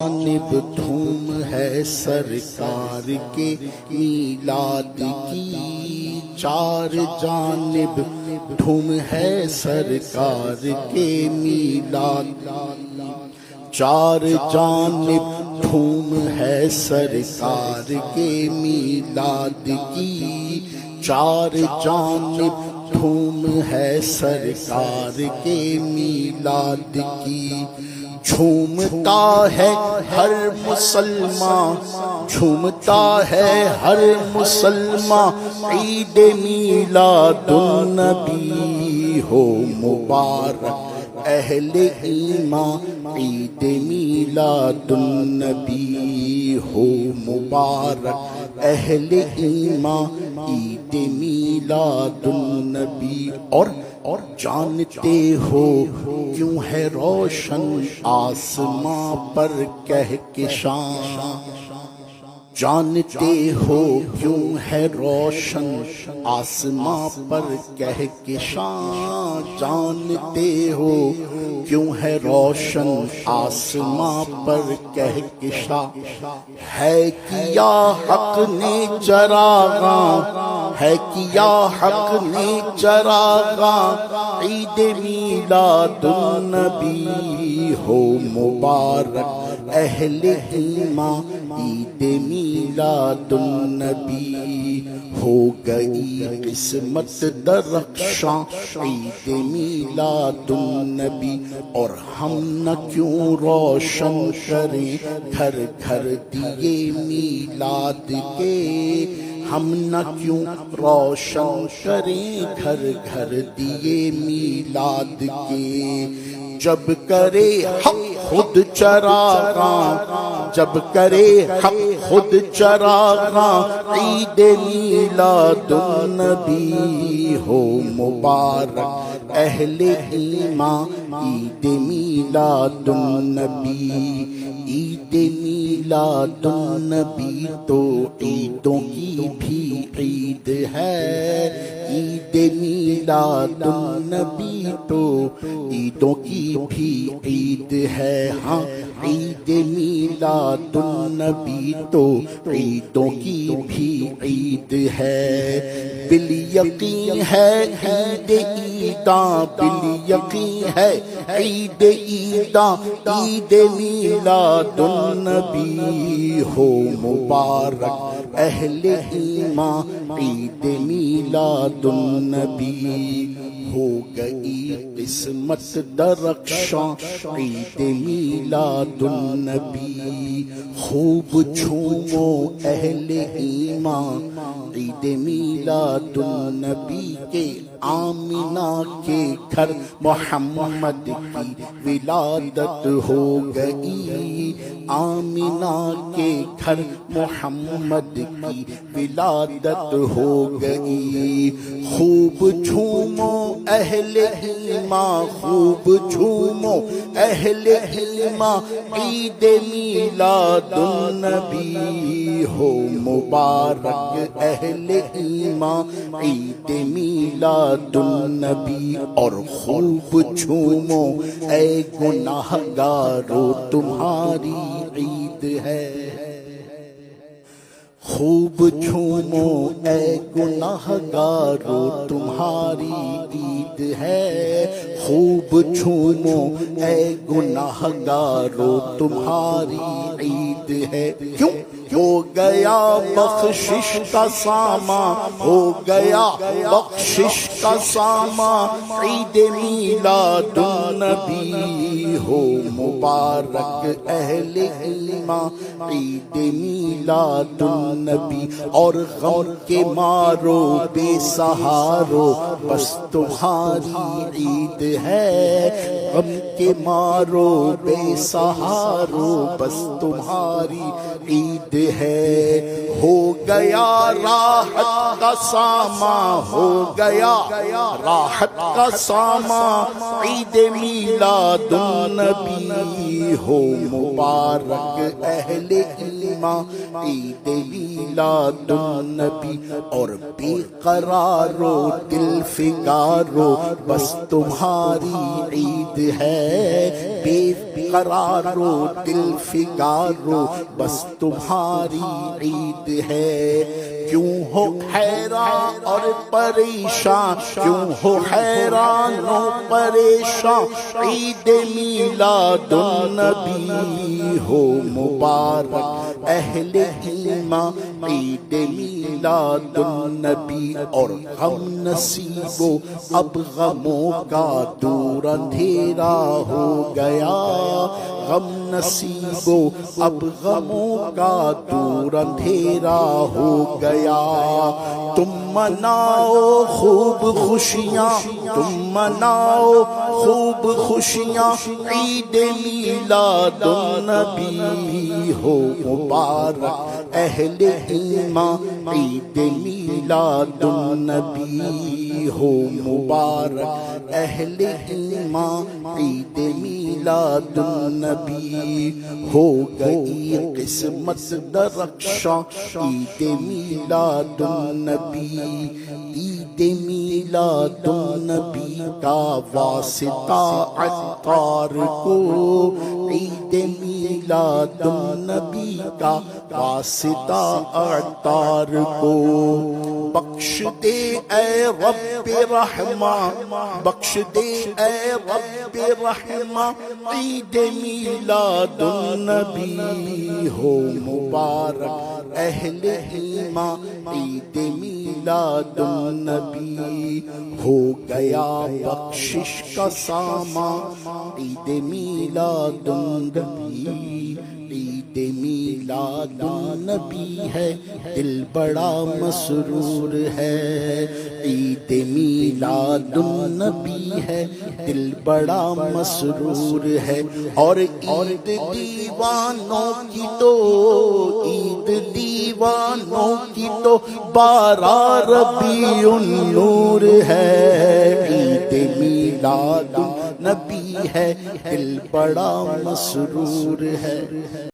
جانب دھوم ہے سرکار کے میلاد کی، چار جانب دھوم ہے سرکار کے میلاد، چار جانب دھوم ہے سرکار کے میلاد کی، چار جانب دھوم ہے سرکار کے میلاد کی۔ جھومتا ہے ہر مسلمان، جھومتا ہے ہر مسلمان، عید میلاد النبی ہو مبارک اہل ایمان، عید میلاد النبی ہو مبارک اہل ایمان، عید میلاد النبی۔ اور جانتے ہو کیوں ہے روشن آسماں پر کہکشاں، جانتے ہو کیوں ہے روشن آسماں پر کہکشاں، جانتے ہو کیوں ہے روشن آسماں پر کہکشاں، ہے کیا حق نے چراغاں، ہے کیا حق نے چراغاں، عید میلاد النبی ہو مبارک اہل ایمان، عید میلاد النبی ہو گئی قسمت درخشاں، عید میلاد النبی۔ اور ہم نہ کیوں روشن کریں گھر گھر دیے میلاد کے، ہم نہ کیوں روشن کریں گھر گھر دیے میلاد کے، جب کرے حق خود چراغاں، جب کرے حق خود چراغاں، عید میلاد النبی ہو مبارک اہل ایمان، عید میلاد النبی۔ عید میلاد النبی تو عیدوں کی بھی عید ہے، عید میلاد النبی تو عیدوں کی بھی عید ہے، ہاں عید میلاد النبی تو عیدوں کی بھی عید ہے۔ بالیقین ہے عید عیداں، بالیقین ہے عید عیداں، عید میلاد النبی ہو مبارک اہل ایمان، عید میلاد النبی ہو گئی قسمت درخشاں، عید میلاد النبی۔ خوب جھومو اہل ایمان، عید میلاد النبی کے، آمینہ کے گھر محمد کی ولادت ہو گئی، آمینہ کے گھر محمد کی ولادت ہو گئی۔ خوب جھومو اہل ایمان، خوب جھومو اہل ایمان، عید میلاد النبی ہو مبارک اہل ایمان، عید میلاد النبی۔ اور خوب جھومو اے گناہ گارو تمہاری عید ہے، خوب جھومو اے گناہ گارو تمہاری عید ہے، خوب جھومو اے گناہ گارو تمہاری عید ہے۔ کیوں ہو گیا بخشش کا سامان، ہو گیا بخشش کا سامان، عید میلاد النبی ہو مبارک اہل ایمان، عید میلاد النبی۔ اور غم کے مارو بے سہارو بس تمہاری عید ہے، غم کے مارو بے سہارو بس تمہاری عید ہے۔ ہو گیا راحت کا سامان، ہو گیا راحت کا سامان، عید میلاد النبی ہو مبارک اہل ایمان، ایمان عید میلاد النبی، اور بے قرارو دل فگارو بس تمہاری عید ہے، بے قرارو دل فگارو بس تمہاری عید ہے۔ کیوں ہو حیران اور پریشان، کیوں ہو حیران و پریشان، عید میلاد النبی ہو مبارک اہل ایمان عید میلاد النبی، اور غم نصیبو اب غموں کا دور اندھیرا ہو گیا، غم نصیبو اب غموں کا دور اندھیرا ہو گیا۔ تم مناؤ خوب خوشیاں، تم مناؤ خوب خوشیاں، عید میلاد النبی ہو مبارک اہل ایمان عید میلاد النبی ہو مبارک اہل ایمان عید میلاد النبی۔ ہو گئی قسمت درخشاں عید میلاد النبی، عید میلاد النبی کا واسطہ عطار کو، عید میلاد النبی کا واسطہ عطار کو۔ بخش دے اے رب رحمان، بخش دے اے رب رحمان، عید میلاد النبی ہو مبارک اہل ایمان عید میلاد النبی۔ ہو گیا بخشش کا سامان عید میلاد النبی، عید میلاد النبی ہے دل بڑا مسرور ہے، عید میلاد النبی ہے دل بڑا مسرور ہے۔ اور عید دیوانوں کی تو، عید دیوانوں کی تو 12 ربیع النور ہے، عید میلاد النبی ہے دل بڑا مسرور ہے۔